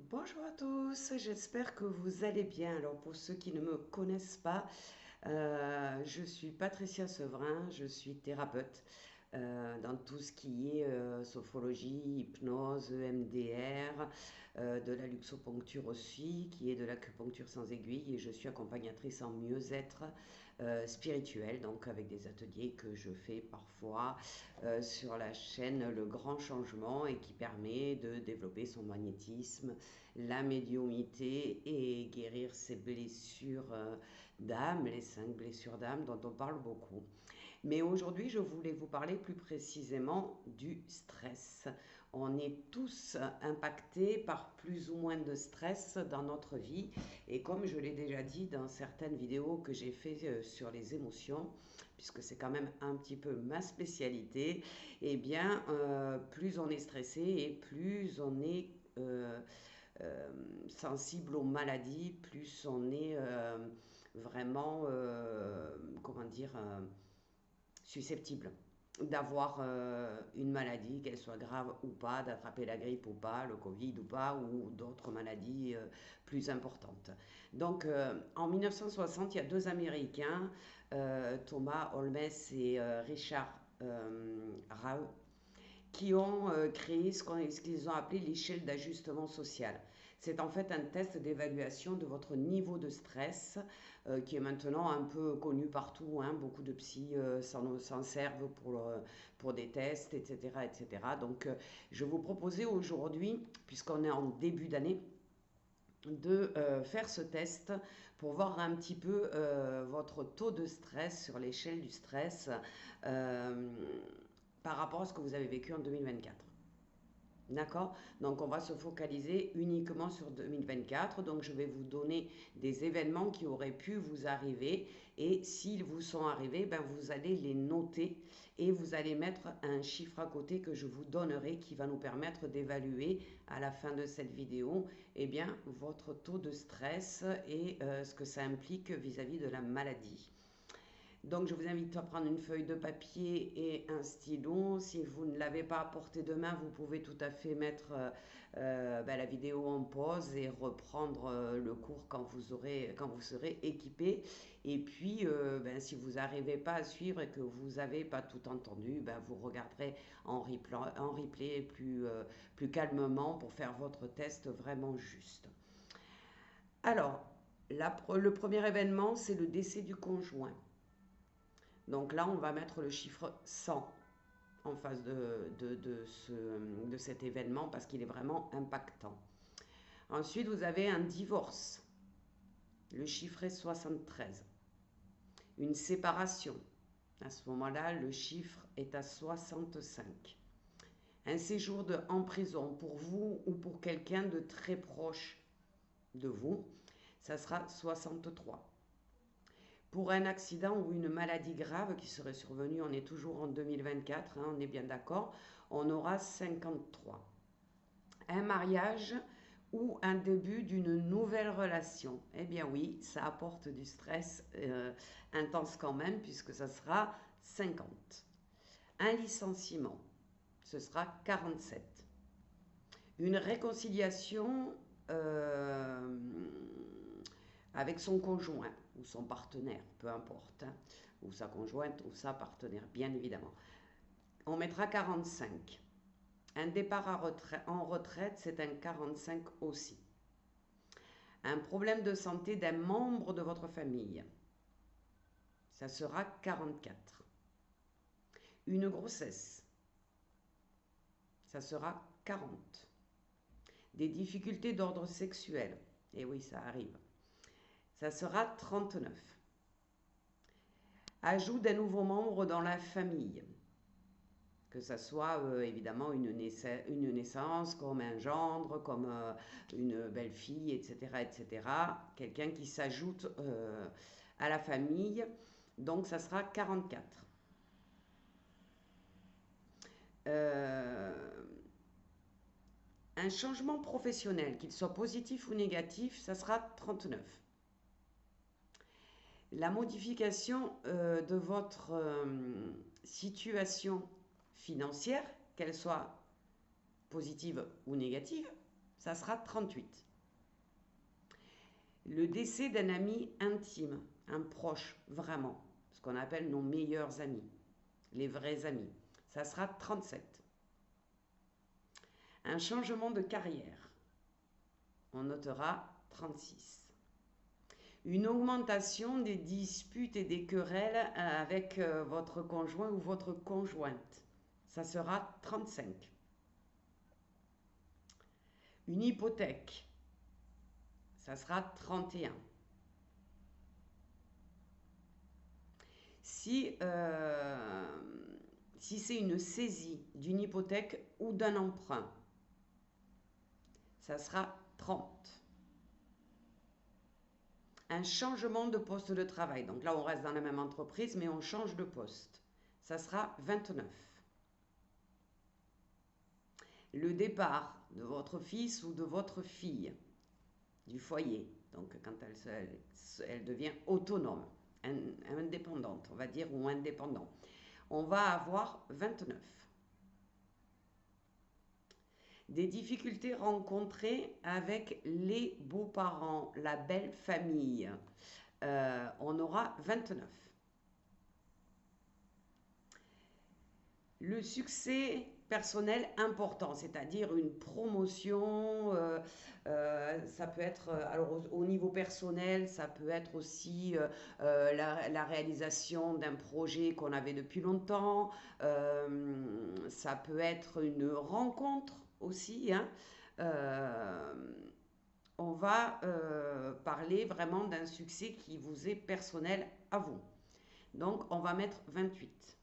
Bonjour à tous, j'espère que vous allez bien. Alors pour ceux qui ne me connaissent pas, je suis Patricia Sevrin, je suis thérapeute dans tout ce qui est sophrologie, hypnose, EMDR, de la luxoponcture aussi, qui est de l'acupuncture sans aiguille, et je suis accompagnatrice en mieux-être spirituel, donc avec des ateliers que je fais parfois sur la chaîne Le Grand Changement et qui permet de développer son magnétisme, la médiumnité et guérir ses blessures d'âme, les 5 blessures d'âme dont on parle beaucoup. Mais aujourd'hui, je voulais vous parler plus précisément du stress. On est tous impactés par plus ou moins de stress dans notre vie. Et comme je l'ai déjà dit dans certaines vidéos que j'ai fait sur les émotions, puisque c'est quand même un petit peu ma spécialité, eh bien, plus on est stressé et plus on est euh, sensible aux maladies, plus on est vraiment, comment dire, susceptible d'avoir une maladie, qu'elle soit grave ou pas, d'attraper la grippe ou pas, le Covid ou pas, ou d'autres maladies plus importantes. Donc en 1960, il y a deux Américains, Thomas Holmes et Richard Rao, qui ont créé ce qu'ils ont appelé l'échelle d'ajustement social. C'est en fait un test d'évaluation de votre niveau de stress qui est maintenant un peu connu partout. Hein. Beaucoup de psys s'en servent pour des tests, etc. etc. Donc je vous proposais aujourd'hui, puisqu'on est en début d'année, de faire ce test pour voir un petit peu votre taux de stress sur l'échelle du stress euh, par rapport à ce que vous avez vécu en 2024. D'accord? Donc on va se focaliser uniquement sur 2024. Donc je vais vous donner des événements qui auraient pu vous arriver. Et s'ils vous sont arrivés, ben vous allez les noter et vous allez mettre un chiffre à côté que je vous donnerai qui va nous permettre d'évaluer à la fin de cette vidéo eh bien, votre taux de stress et ce que ça implique vis-à-vis de la maladie. Donc je vous invite à prendre une feuille de papier et un stylo. Si vous ne l'avez pas à portée de main, vous pouvez tout à fait mettre la vidéo en pause et reprendre le cours quand vous serez équipé. Et puis, si vous n'arrivez pas à suivre et que vous n'avez pas tout entendu, vous regarderez en replay plus calmement pour faire votre test vraiment juste. Alors, le premier événement, c'est le décès du conjoint. Donc là, on va mettre le chiffre 100 en face de cet événement parce qu'il est vraiment impactant. Ensuite, vous avez un divorce. Le chiffre est 73. Une séparation. À ce moment-là, le chiffre est à 65. Un séjour en prison pour vous ou pour quelqu'un de très proche de vous, ça sera 63. Pour un accident ou une maladie grave qui serait survenue, on est toujours en 2024, hein, on est bien d'accord, on aura 53. Un mariage ou un début d'une nouvelle relation. Eh bien oui, ça apporte du stress intense quand même, puisque ça sera 50. Un licenciement, ce sera 47. Une réconciliation avec son conjoint ou son partenaire, peu importe, hein, ou sa conjointe ou sa partenaire, bien évidemment. On mettra 45. Un départ en retraite, c'est un 45 aussi. Un problème de santé d'un membre de votre famille, ça sera 44. Une grossesse, ça sera 40. Des difficultés d'ordre sexuel, et oui, ça arrive, ça sera 39. Ajout d'un nouveau membre dans la famille, que ça soit évidemment une naissance, comme un gendre, comme une belle-fille, etc., etc. Quelqu'un qui s'ajoute à la famille, donc ça sera 44. Un changement professionnel, qu'il soit positif ou négatif, ça sera 39. La modification de votre situation financière, qu'elle soit positive ou négative, ça sera 38. Le décès d'un ami intime, un proche, vraiment, ce qu'on appelle nos meilleurs amis, les vrais amis, ça sera 37. Un changement de carrière, on notera 36. Une augmentation des disputes et des querelles avec votre conjoint ou votre conjointe, ça sera 35. Une hypothèque, ça sera 31. Si c'est une saisie d'une hypothèque ou d'un emprunt, ça sera 30. Un changement de poste de travail, donc là on reste dans la même entreprise mais on change de poste, ça sera 29. Le départ de votre fils ou de votre fille du foyer, donc quand elle devient autonome, indépendante, on va dire, ou indépendant, on va avoir 29. Des difficultés rencontrées avec les beaux-parents, la belle famille, on aura 29. Le succès personnel important, c'est-à-dire une promotion, ça peut être, alors au niveau personnel, ça peut être aussi la réalisation d'un projet qu'on avait depuis longtemps, ça peut être une rencontre aussi, hein. Euh, on va parler vraiment d'un succès qui vous est personnel à vous. Donc on va mettre 28.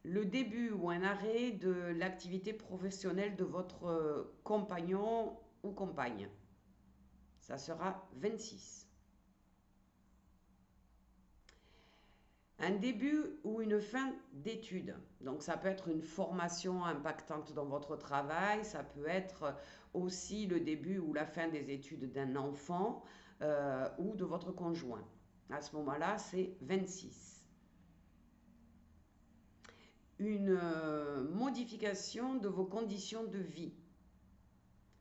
Le début ou un arrêt de l'activité professionnelle de votre compagnon ou compagne, ça sera 26. Un début ou une fin d'études, donc ça peut être une formation impactante dans votre travail, ça peut être aussi le début ou la fin des études d'un enfant ou de votre conjoint. À ce moment-là, c'est 26. Une modification de vos conditions de vie,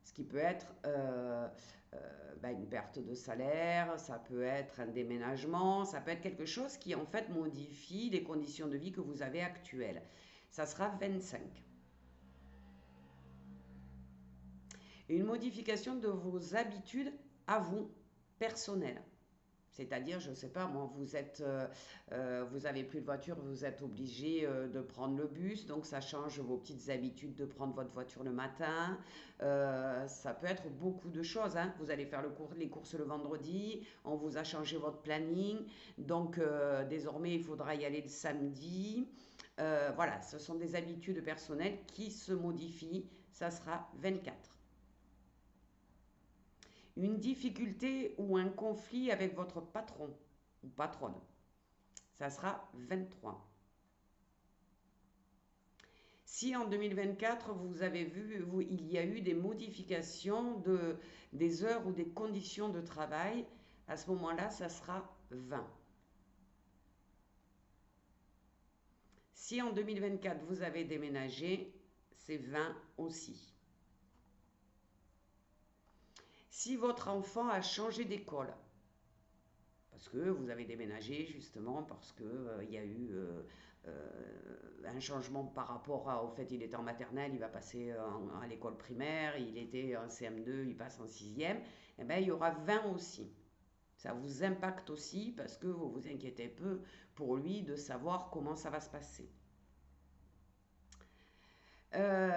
ce qui peut être une perte de salaire, ça peut être un déménagement, ça peut être quelque chose qui en fait modifie les conditions de vie que vous avez actuelles. Ça sera 25. Une modification de vos habitudes à vous, personnelles. C'est-à-dire, je ne sais pas, moi, vous avez plus de voiture, vous êtes obligé de prendre le bus, donc ça change vos petites habitudes de prendre votre voiture le matin. Ça peut être beaucoup de choses, hein. Vous allez faire les courses le vendredi, on vous a changé votre planning, donc désormais il faudra y aller le samedi. Voilà, ce sont des habitudes personnelles qui se modifient, ça sera 24. Une difficulté ou un conflit avec votre patron ou patronne, ça sera 23. Si en 2024, vous avez vu, il y a eu des modifications des heures ou des conditions de travail, à ce moment-là, ça sera 20. Si en 2024, vous avez déménagé, c'est 20 aussi. Si votre enfant a changé d'école, parce que vous avez déménagé justement, parce qu'il y a eu un changement par rapport au fait il était en maternelle, il va passer à l'école primaire, il était en CM2, il passe en 6e, eh bien, il y aura 20 aussi. Ça vous impacte aussi parce que vous vous inquiétez peu pour lui de savoir comment ça va se passer.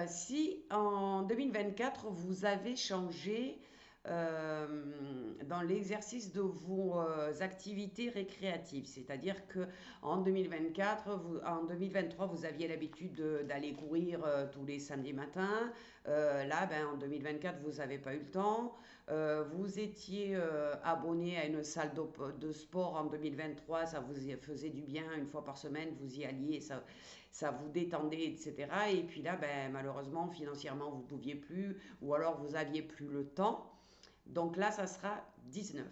Si en 2024, vous avez changé dans l'exercice de vos activités récréatives, c'est-à-dire que en 2024, en 2023, vous aviez l'habitude d'aller courir tous les samedis matins. Là, en 2024, vous n'avez pas eu le temps. Vous étiez abonné à une salle de sport en 2023, ça vous faisait du bien, une fois par semaine, vous y alliez, ça vous détendait, etc. Et puis là, malheureusement, financièrement, vous ne pouviez plus, ou alors vous n'aviez plus le temps. Donc là, ça sera 19.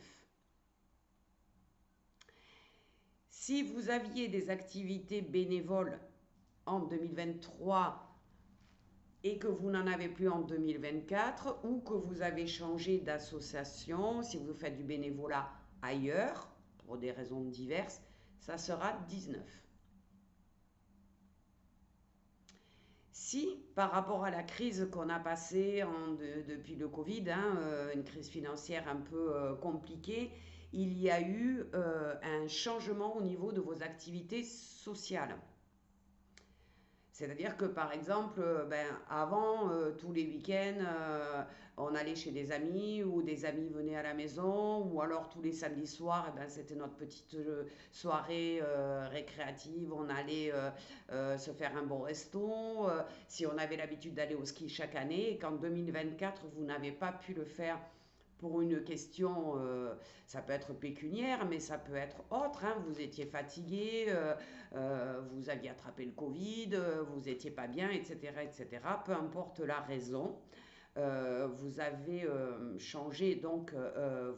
Si vous aviez des activités bénévoles en 2023 et que vous n'en avez plus en 2024 ou que vous avez changé d'association, si vous faites du bénévolat ailleurs, pour des raisons diverses, ça sera 19. Si, par rapport à la crise qu'on a passée depuis le Covid, hein, une crise financière un peu compliquée, il y a eu un changement au niveau de vos activités sociales. C'est-à-dire que par exemple, ben, avant, tous les week-ends, on allait chez des amis ou des amis venaient à la maison ou alors tous les samedis soirs, eh ben, c'était notre petite soirée récréative. On allait se faire un bon resto. Si on avait l'habitude d'aller au ski chaque année et qu'en 2024, vous n'avez pas pu le faire pour une question, ça peut être pécuniaire, mais ça peut être autre, hein. Vous étiez fatigué, vous aviez attrapé le Covid, vous étiez pas bien, etc., etc. Peu importe la raison, vous avez changé donc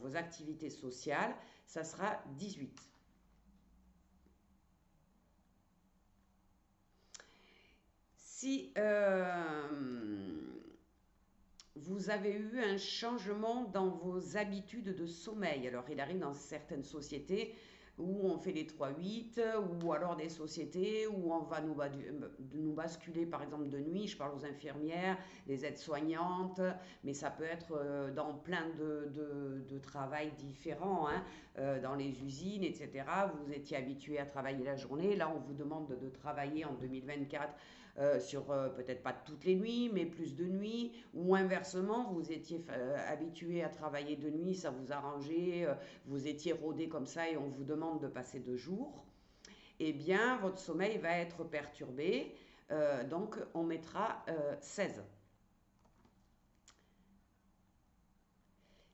vos activités sociales, ça sera 18. Si vous avez eu un changement dans vos habitudes de sommeil. Alors, il arrive dans certaines sociétés où on fait les 3-8, ou alors des sociétés où on va nous basculer, par exemple, de nuit. Je parle aux infirmières, les aides-soignantes, mais ça peut être dans plein de travail différents, hein, dans les usines, etc. Vous étiez habitué à travailler la journée. Là, on vous demande de travailler en 2024 sur peut-être pas toutes les nuits, mais plus de nuits, ou inversement, vous étiez habitué à travailler de nuit, ça vous arrangeait, vous étiez rodé comme ça et on vous demande de passer de jour, eh bien, votre sommeil va être perturbé. Donc, on mettra 16.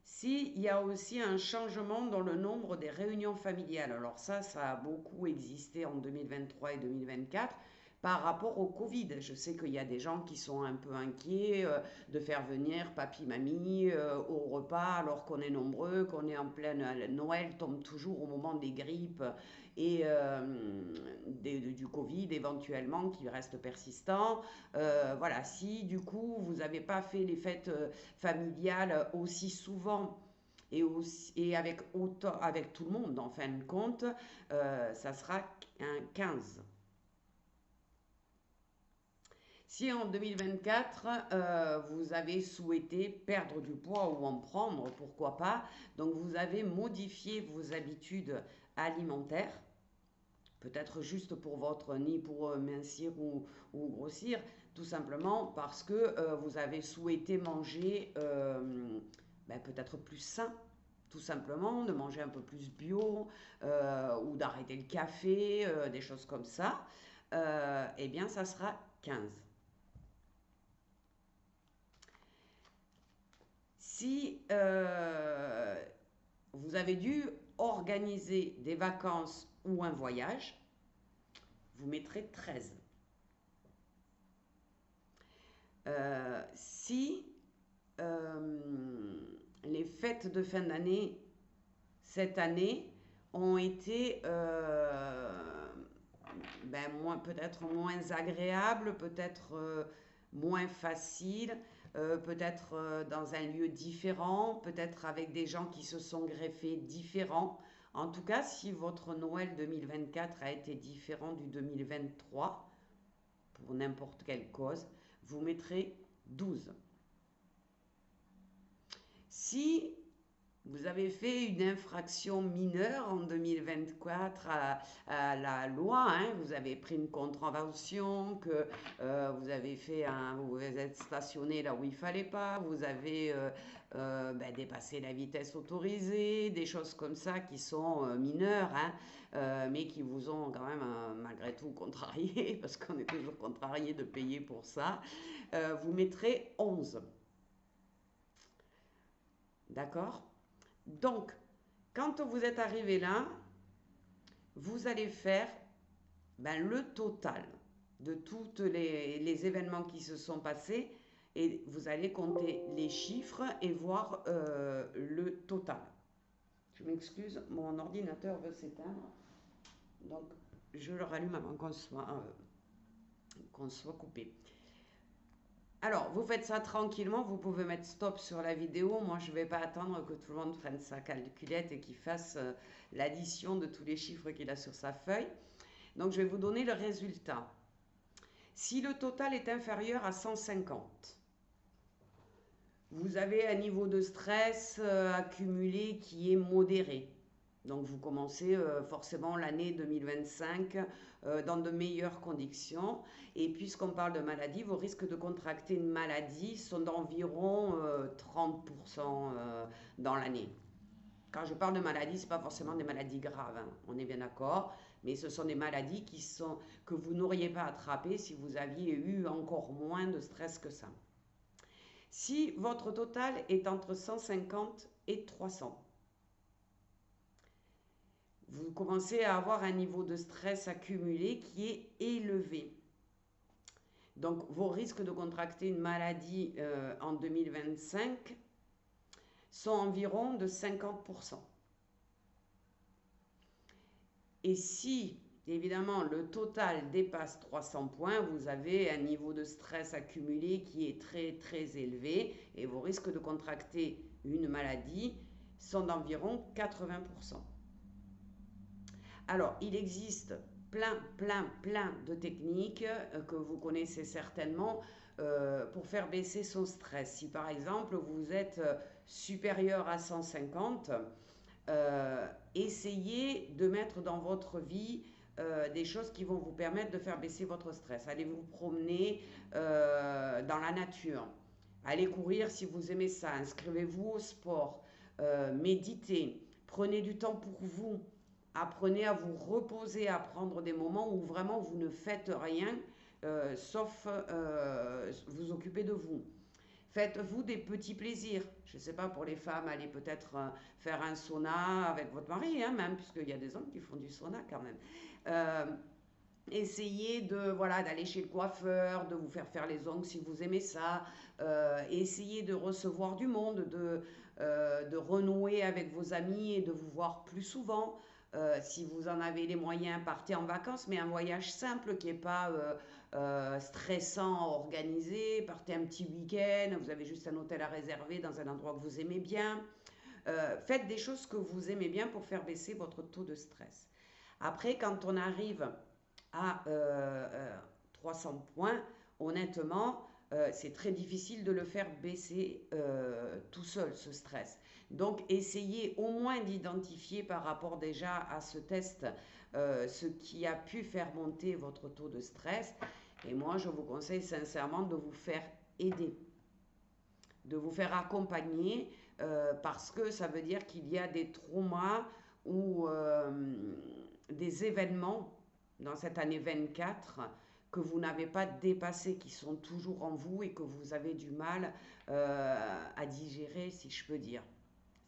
S'il y a aussi un changement dans le nombre des réunions familiales, alors ça a beaucoup existé en 2023 et 2024 par rapport au Covid. Je sais qu'il y a des gens qui sont un peu inquiets de faire venir papy, mamie au repas alors qu'on est nombreux, qu'on est en pleine Noël, tombe toujours au moment des grippes et du Covid éventuellement qui reste persistant. Voilà, si du coup vous n'avez pas fait les fêtes familiales aussi souvent et avec tout le monde en fin de compte, ça sera un 15. Si en 2024, vous avez souhaité perdre du poids ou en prendre, pourquoi pas, donc vous avez modifié vos habitudes alimentaires, peut-être juste pour votre, ni pour mincir ou grossir, tout simplement parce que vous avez souhaité manger ben, peut-être plus sain, tout simplement, de manger un peu plus bio ou d'arrêter le café, des choses comme ça, eh bien ça sera 15. Si vous avez dû organiser des vacances ou un voyage, vous mettrez 13. Si les fêtes de fin d'année cette année ont été ben, peut-être moins agréables, peut-être moins faciles, peut-être dans un lieu différent, peut-être avec des gens qui se sont greffés différents. En tout cas, si votre Noël 2024 a été différent du 2023, pour n'importe quelle cause, vous mettrez 12. Si vous avez fait une infraction mineure en 2024 à la loi, hein, vous avez pris une contravention, que vous êtes stationné là où il ne fallait pas, vous avez ben, dépassé la vitesse autorisée, des choses comme ça qui sont mineures, hein, mais qui vous ont quand même malgré tout contrarié, parce qu'on est toujours contrarié de payer pour ça, vous mettrez 11. D'accord? Donc, quand vous êtes arrivé là, vous allez faire ben, le total de tous les événements qui se sont passés et vous allez compter les chiffres et voir le total. Je m'excuse, mon ordinateur veut s'éteindre, donc je le rallume avant qu'on soit coupé. Alors, vous faites ça tranquillement, vous pouvez mettre stop sur la vidéo. Moi, je ne vais pas attendre que tout le monde prenne sa calculette et qu'il fasse l'addition de tous les chiffres qu'il a sur sa feuille. Donc, je vais vous donner le résultat. Si le total est inférieur à 150, vous avez un niveau de stress accumulé qui est modéré. Donc vous commencez forcément l'année 2025 dans de meilleures conditions. Et puisqu'on parle de maladie, vos risques de contracter une maladie sont d'environ 30% dans l'année. Quand je parle de maladie, ce n'est pas forcément des maladies graves, hein, on est bien d'accord, mais ce sont des maladies que vous n'auriez pas attrapées si vous aviez eu encore moins de stress que ça. Si votre total est entre 150 et 300, vous commencez à avoir un niveau de stress accumulé qui est élevé. Donc vos risques de contracter une maladie en 2025 sont environ de 50%. Et si évidemment le total dépasse 300 points, vous avez un niveau de stress accumulé qui est très très élevé et vos risques de contracter une maladie sont d'environ 80%. Alors, il existe plein de techniques que vous connaissez certainement pour faire baisser son stress. Si par exemple vous êtes supérieur à 150, essayez de mettre dans votre vie des choses qui vont vous permettre de faire baisser votre stress. Allez vous promener dans la nature. Allez courir si vous aimez ça. Inscrivez-vous au sport. Méditez. Prenez du temps pour vous. Apprenez à vous reposer, à prendre des moments où vraiment vous ne faites rien, sauf vous occuper de vous. Faites-vous des petits plaisirs. Je ne sais pas, pour les femmes, allez peut-être faire un sauna avec votre mari, hein, même, puisqu'il y a des hommes qui font du sauna quand même. Euh, Essayez d'aller chez le coiffeur, de vous faire les ongles si vous aimez ça. Essayez de recevoir du monde, de renouer avec vos amis et de vous voir plus souvent. Si vous en avez les moyens, partez en vacances, mais un voyage simple qui n'est pas stressant à organiser. Partez un petit week-end, vous avez juste un hôtel à réserver dans un endroit que vous aimez bien. Faites des choses que vous aimez bien pour faire baisser votre taux de stress. Après, quand on arrive à 300 points, honnêtement, c'est très difficile de le faire baisser tout seul, ce stress. Donc, essayez au moins d'identifier par rapport déjà à ce test ce qui a pu faire monter votre taux de stress. Et moi, je vous conseille sincèrement de vous faire aider, de vous faire accompagner parce que ça veut dire qu'il y a des traumas ou des événements dans cette année 24 que vous n'avez pas dépassés, qui sont toujours en vous et que vous avez du mal à digérer, si je peux dire,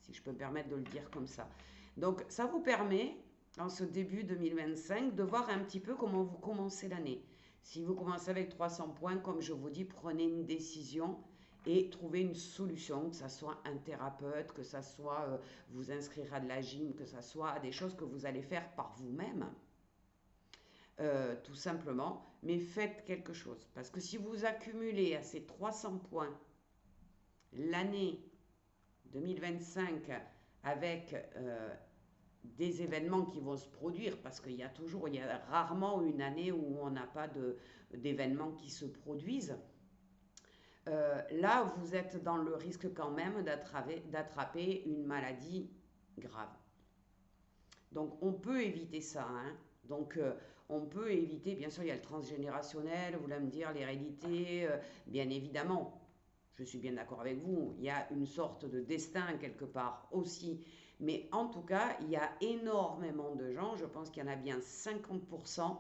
si je peux me permettre de le dire comme ça. Donc ça vous permet, en ce début 2025, de voir un petit peu comment vous commencez l'année. Si vous commencez avec 300 points, comme je vous dis, prenez une décision et trouvez une solution, que ce soit un thérapeute, que ce soit vous inscrire à de la gym, que ce soit des choses que vous allez faire par vous-même, tout simplement, mais faites quelque chose. Parce que si vous accumulez à ces 300 points l'année 2025 avec des événements qui vont se produire, parce qu'il y a rarement une année où on n'a pas d'événements qui se produisent, là vous êtes dans le risque quand même d'attraper une maladie grave. Donc on peut éviter ça, hein. Donc on peut éviter, bien sûr il y a le transgénérationnel, vous allez me dire l'hérédité, bien évidemment, je suis bien d'accord avec vous, il y a une sorte de destin quelque part aussi, mais en tout cas il y a énormément de gens, je pense qu'il y en a bien 50%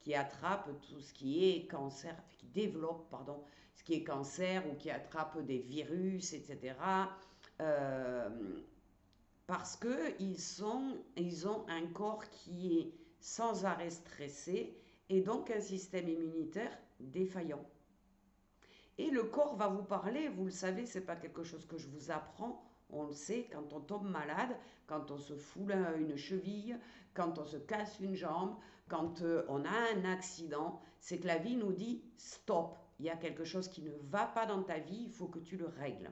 qui attrapent tout ce qui est cancer, qui développent, pardon, ce qui est cancer ou qui attrapent des virus, etc. Euh, Parce qu'ils ont un corps qui est sans arrêt stressé et donc un système immunitaire défaillant. Et le corps va vous parler, vous le savez, c'est pas quelque chose que je vous apprends, on le sait, quand on tombe malade, quand on se foule une cheville, quand on se casse une jambe, quand on a un accident, c'est que la vie nous dit stop, il y a quelque chose qui ne va pas dans ta vie, il faut que tu le règles.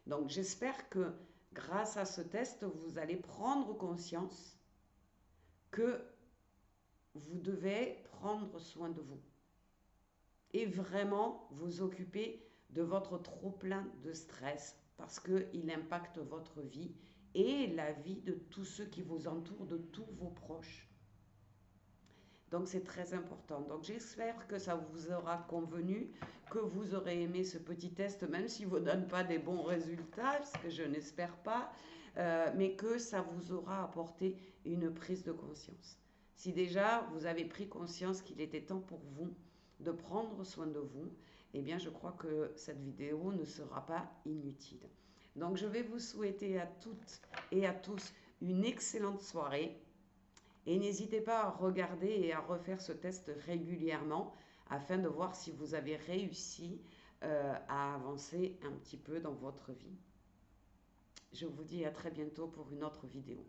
Donc j'espère que grâce à ce test, vous allez prendre conscience que vous devez prendre soin de vous et vraiment vous occuper de votre trop-plein de stress parce qu'il impacte votre vie et la vie de tous ceux qui vous entourent, de tous vos proches. Donc c'est très important. Donc j'espère que ça vous aura convenu, que vous aurez aimé ce petit test, même s'il ne vous donne pas des bons résultats, ce que je n'espère pas, mais que ça vous aura apporté une prise de conscience. Si déjà vous avez pris conscience qu'il était temps pour vous de prendre soin de vous, eh bien je crois que cette vidéo ne sera pas inutile. Donc je vais vous souhaiter à toutes et à tous une excellente soirée. Et n'hésitez pas à regarder et à refaire ce test régulièrement afin de voir si vous avez réussi à avancer un petit peu dans votre vie. Je vous dis à très bientôt pour une autre vidéo.